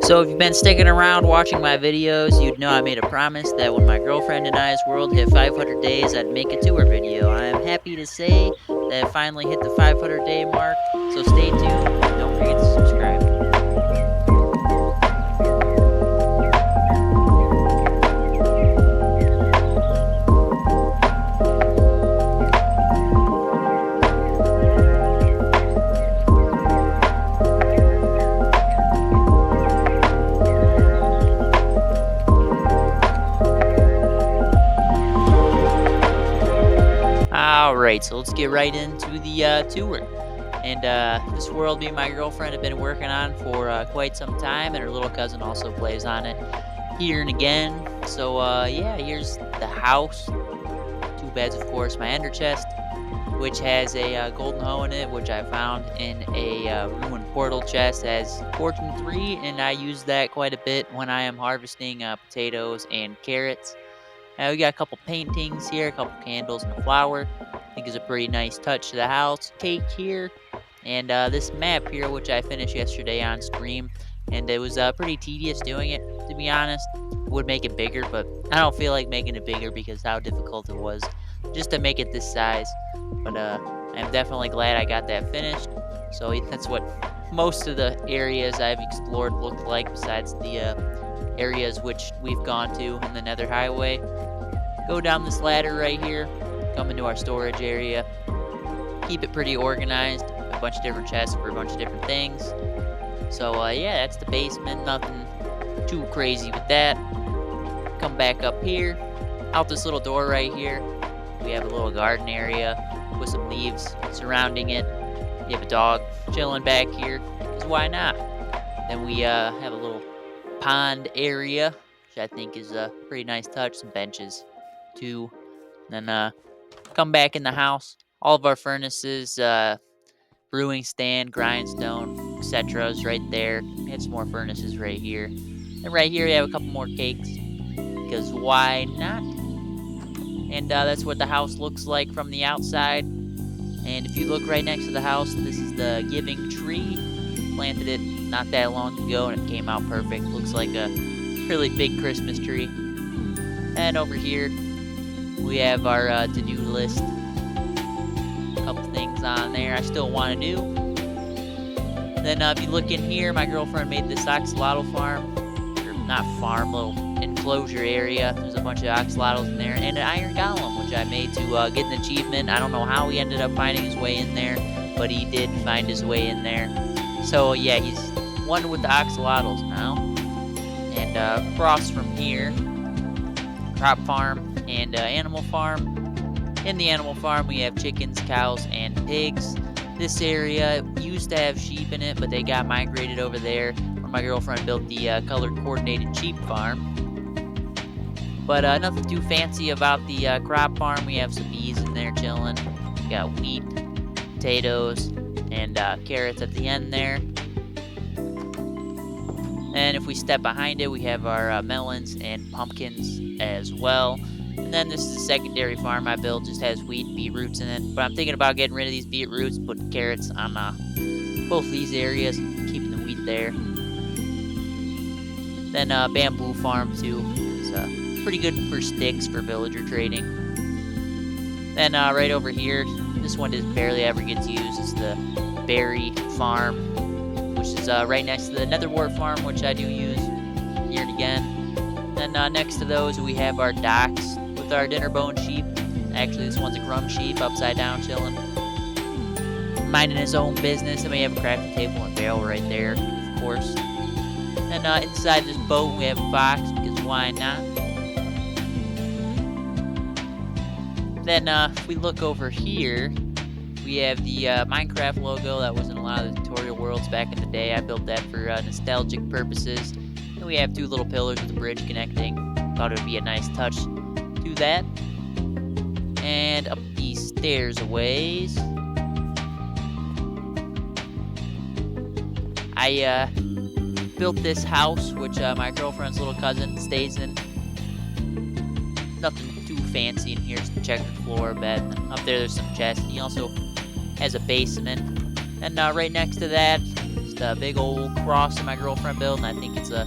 So if you've been sticking around watching my videos, you'd know I made a promise that when my girlfriend and I's world hit 500 days, I'd make a tour video. I am happy to say that it finally hit the 500 day mark, so stay tuned and don't forget to subscribe. Alright, so let's get right into the tour. And this world me and my girlfriend have been working on for quite some time, and her little cousin also plays on it here and again. So yeah, here's the house. Two beds, of course, my ender chest, which has a golden hoe in it, which I found in a ruined portal chest. It has fortune 3, and I use that quite a bit when I am harvesting potatoes and carrots. We got a couple paintings here, a couple candles, and a flower. I think is a pretty nice touch to the house. Cake here, and this map here, which I finished yesterday on stream, and it was pretty tedious doing it, to be honest. Would make it bigger, but I don't feel like making it bigger because how difficult it was just to make it this size. But I'm definitely glad I got that finished. So that's what most of the areas I've explored looked like, besides the areas which we've gone to in the Nether Highway. Go down this ladder right here, come into our storage area, keep it pretty organized, a bunch of different chests for a bunch of different things. So yeah, that's the basement, nothing too crazy with that. Come back up here, out this little door right here, we have a little garden area with some leaves surrounding it. You have a dog chilling back here, because why not? Then we have a little pond area, which I think is a pretty nice touch. Some benches too. Then come back in the house. All of our furnaces, brewing stand, grindstone, etc. is right there. We had some more furnaces right here. And right here we have a couple more cakes, because why not? And that's what the house looks like from the outside. And if you look right next to the house, this is the giving tree. Planted it not that long ago and it came out perfect. Looks like a really big Christmas tree. And over here we have our to-do list. A couple things on there I still want to do. Then if you look in here, my girlfriend made this axolotl farm. Or not farm, little enclosure area. There's a bunch of axolotls in there. And an iron golem, which I made to get an achievement. I don't know how he ended up finding his way in there, but he did find his way in there. So yeah, he's one with the axolotls now. And across from here, crop farm and animal farm. In the animal farm, we have chickens, cows, and pigs. This area used to have sheep in it, but they got migrated over there, where my girlfriend built the colored coordinated sheep farm. But nothing too fancy about the crop farm. We have some bees in there chilling. We got wheat, potatoes, and carrots at the end there. And if we step behind it, we have our melons and pumpkins as well. And then this is the secondary farm I built, just has wheat and beetroots in it. But I'm thinking about getting rid of these beetroots, putting carrots on both these areas, keeping the wheat there. Then bamboo farm too. It's pretty good for sticks for villager trading. Then right over here, this one just barely ever gets used. It's the berry farm, which is right next to the nether wart farm, which I do use here and again. Then next to those, we have our docks with our dinner bone sheep. Actually, this one's a crumb sheep, upside down, chilling, minding his own business. And we have a crafting table and barrel right there, of course. And inside this boat, we have a fox, because why not? Then if we look over here, we have the Minecraft logo that was in a lot of the tutorial worlds back in the day. I built that for nostalgic purposes. And we have two little pillars with a bridge connecting. Thought it would be a nice touch to that. And up these stairs a ways, I built this house, which my girlfriend's little cousin stays in. Nothing too fancy in here, just a checkered floor, bed. Up there's some chests, and he also has a basement. And right next to that, just a big old cross that my girlfriend built, and I think it's a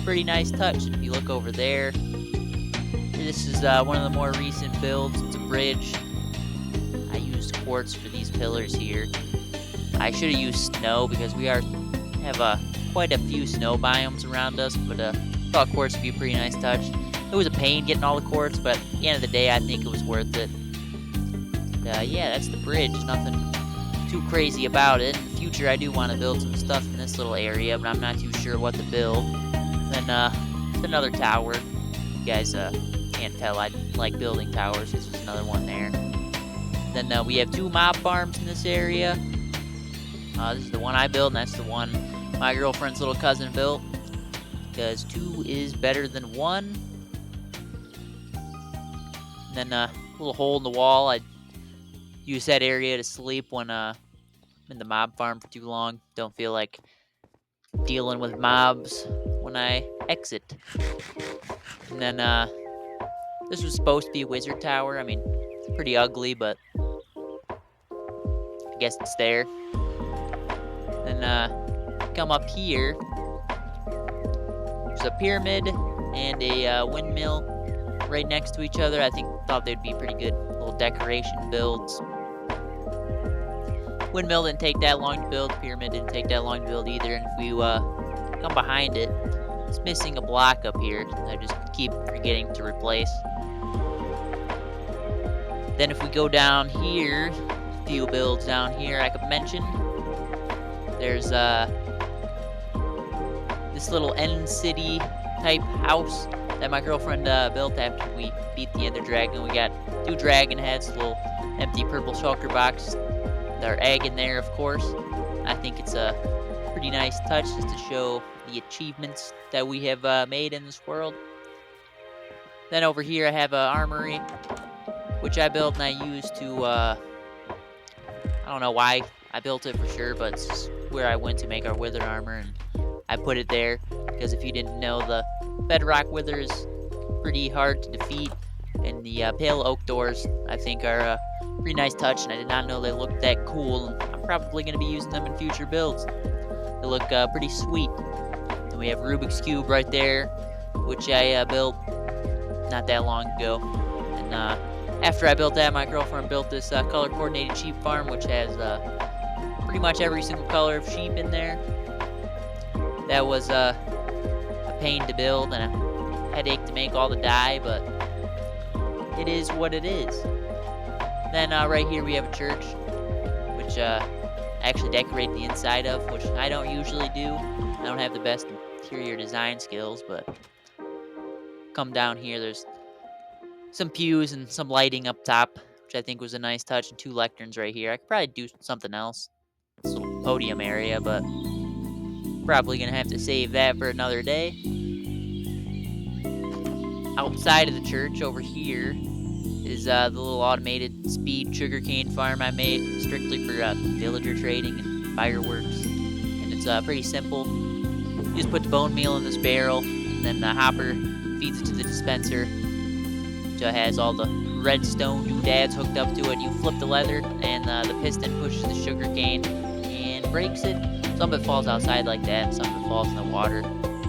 pretty nice touch. And if you look over there, this is one of the more recent builds. It's a bridge. I used quartz for these pillars here. I should have used snow because we have quite a few snow biomes around us, but thought quartz would be a pretty nice touch. It was a pain getting all the quartz, but at the end of the day, I think it was worth it. Yeah, that's the bridge. Nothing too crazy about it. In the future, I do want to build some stuff in this little area, but I'm not too sure what to build. Then another tower. You guys can't tell I like building towers. This is another one there. Then we have 2 mob farms in this area. This is the one I built, and that's the one my girlfriend's little cousin built. Because 2 is better than 1. And then a little hole in the wall. I use that area to sleep when I'm in the mob farm for too long. Don't feel like dealing with mobs when I exit. And then this was supposed to be a wizard tower. I mean, it's pretty ugly, but I guess it's there. Then come up here. There's a pyramid and a windmill right next to each other. I thought they'd be pretty good little decoration builds. Windmill didn't take that long to build. Pyramid didn't take that long to build either. And if we come behind it, it's missing a block up here. I just keep forgetting to replace. Then if we go down here, a few builds down here I could mention. There's this little end city type house that my girlfriend built after we beat the Ender Dragon. We got 2 dragon heads, a little empty purple shulker box. Our egg in there, of course. I think it's a pretty nice touch just to show the achievements that we have made in this world. Then over here I have an armory, which I built and I used to, I don't know why I built it for sure, but it's where I went to make our wither armor, and I put it there because if you didn't know, the bedrock wither is pretty hard to defeat, and the pale oak doors I think are a pretty nice touch, and I did not know they looked that cool, and I'm probably going to be using them in future builds. They look pretty sweet. And we have Rubik's Cube right there, which I built not that long ago. And after I built that, my girlfriend built this color-coordinated sheep farm, which has pretty much every single color of sheep in there. That was a pain to build and a headache to make all the dye, but it is what it is. Then right here we have a church, which I actually decorated the inside of, which I don't usually do. I don't have the best interior design skills, but come down here, there's some pews and some lighting up top, which I think was a nice touch, and 2 lecterns right here. I could probably do something else. This little podium area, but probably going to have to save that for another day. Outside of the church over here is the little automated speed sugarcane farm I made strictly for villager trading and fireworks. And it's pretty simple. You just put the bone meal in this barrel, and then the hopper feeds it to the dispenser, which has all the redstone doodads hooked up to it. You flip the leather, and the piston pushes the sugarcane and breaks it. Some of it falls outside like that, and some of it falls in the water.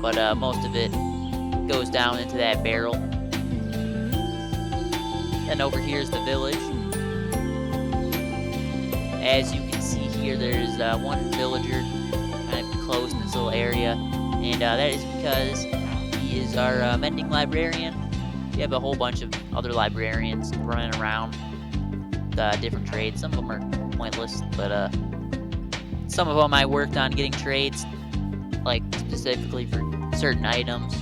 But most of it goes down into that barrel. Then over here is the village. As you can see here, there's one villager kind of close in this little area, and that is because he is our mending librarian. We have a whole bunch of other librarians running around different trades. Some of them are pointless, but some of them I worked on getting trades, like specifically for certain items.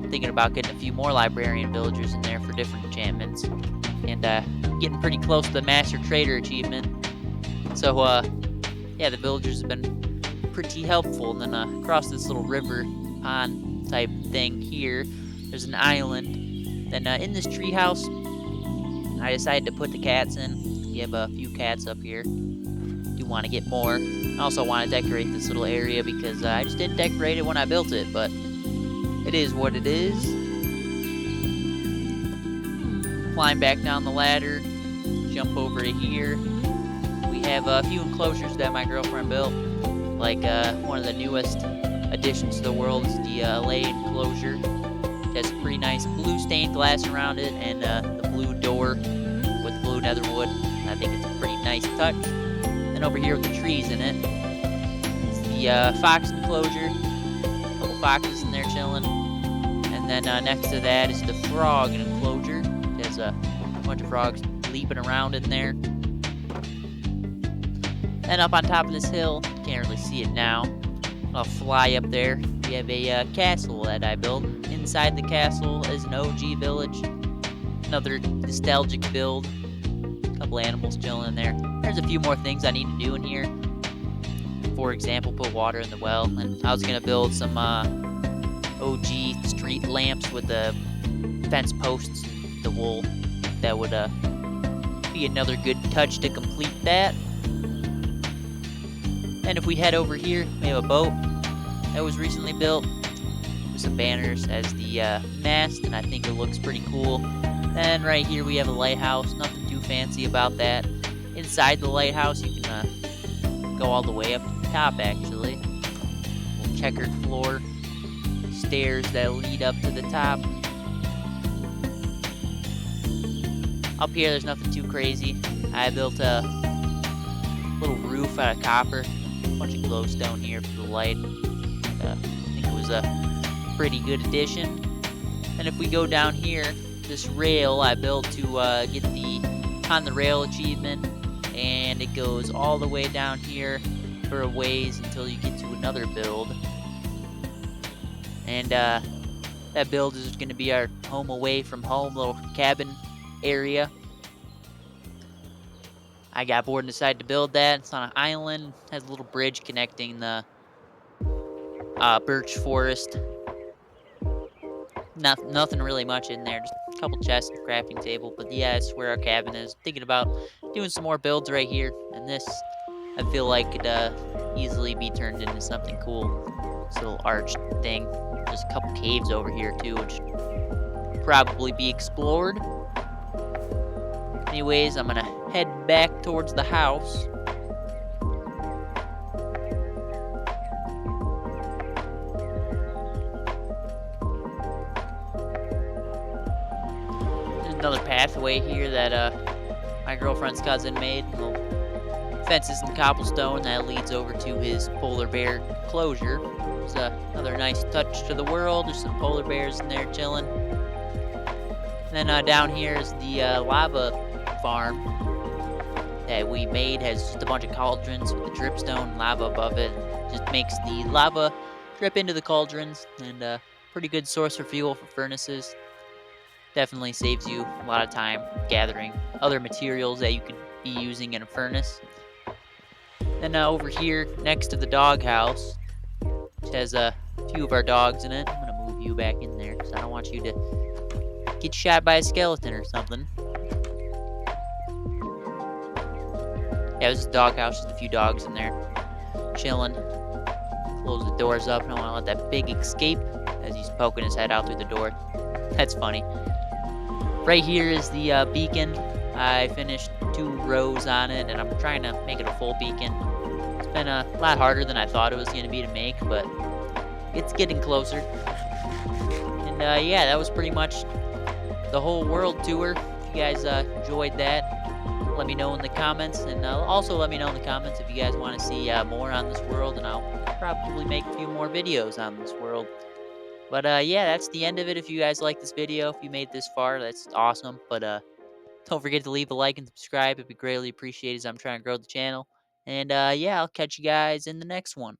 Thinking about getting a few more librarian villagers in there for different enchantments, and getting pretty close to the master trader achievement. So yeah, the villagers have been pretty helpful. And then across this little river pond type thing here, there's an island. Then in this treehouse, I decided to put the cats in. We have a few cats up here. Do want to get more. I also want to decorate this little area because I just didn't decorate it when I built it, but it is what it is. Climb back down the ladder, jump over to here. We have a few enclosures that my girlfriend built, Like one of the newest additions to the world is the LA enclosure. It has pretty nice blue stained glass around it and the blue door with blue netherwood. I think it's a pretty nice touch. And over here with the trees in it, it's the fox enclosure. A couple foxes in there chilling. And then next to that is the frog enclosure. It has a bunch of frogs leaping around in there. And up on top of this hill, can't really see it now. I'll fly up there. We have a castle that I built. Inside the castle is an OG village. Another nostalgic build. A couple animals chilling in there. There's a few more things I need to do in here. For example, put water in the well. And I was going to build some OG street lamps with the fence posts and the wool. That would be another good touch to complete that. And if we head over here, we have a boat that was recently built with some banners as the mast, and I think it looks pretty cool. And right here we have a lighthouse, nothing too fancy about that. Inside the lighthouse, you can go all the way up to the top, actually. Little checkered floor, stairs that lead up to the top. Up here, there's nothing too crazy. I built a little roof out of copper. Bunch of glowstone here for the light. I think it was a pretty good addition. And if we go down here, this rail I built to get the On the Rail achievement, and it goes all the way down here for a ways until you get to another build. And that build is going to be our home away from home little cabin area. I got bored and decided to build that. It's on an island. Has a little bridge connecting the birch forest. Nothing really much in there. Just a couple chests and crafting table. But yeah, it's where our cabin is. Thinking about doing some more builds right here. And this, I feel like, could easily be turned into something cool. This little arched thing. There's a couple caves over here too, which probably be explored. Anyways, I'm gonna head back towards the house. There's another pathway here that my girlfriend's cousin made. Little fences and cobblestone that leads over to his polar bear enclosure. There's another nice touch to the world. There's some polar bears in there chilling. And then down here is the lava farm that we made. Has just a bunch of cauldrons with the dripstone lava above it. Just makes the lava drip into the cauldrons, and pretty good source for fuel for furnaces. Definitely saves you a lot of time gathering other materials that you could be using in a furnace. Then over here next to the doghouse, which has a few of our dogs in it. I'm gonna move you back in there because I don't want you to get shot by a skeleton or something. Yeah, this is a doghouse, just a few dogs in there, chilling. Close the doors up, I don't want to let that pig escape as he's poking his head out through the door. That's funny. Right here is the beacon. I finished 2 rows on it, and I'm trying to make it a full beacon. It's been a lot harder than I thought it was going to be to make, but it's getting closer. And yeah, that was pretty much the whole world tour. If you guys enjoyed that, let me know in the comments, and also let me know in the comments if you guys want to see more on this world, and I'll probably make a few more videos on this world. But yeah, that's the end of it. If you guys like this video, if you made this far, that's awesome. But don't forget to leave a like and subscribe. It'd be greatly appreciated as I'm trying to grow the channel. And yeah, I'll catch you guys in the next one.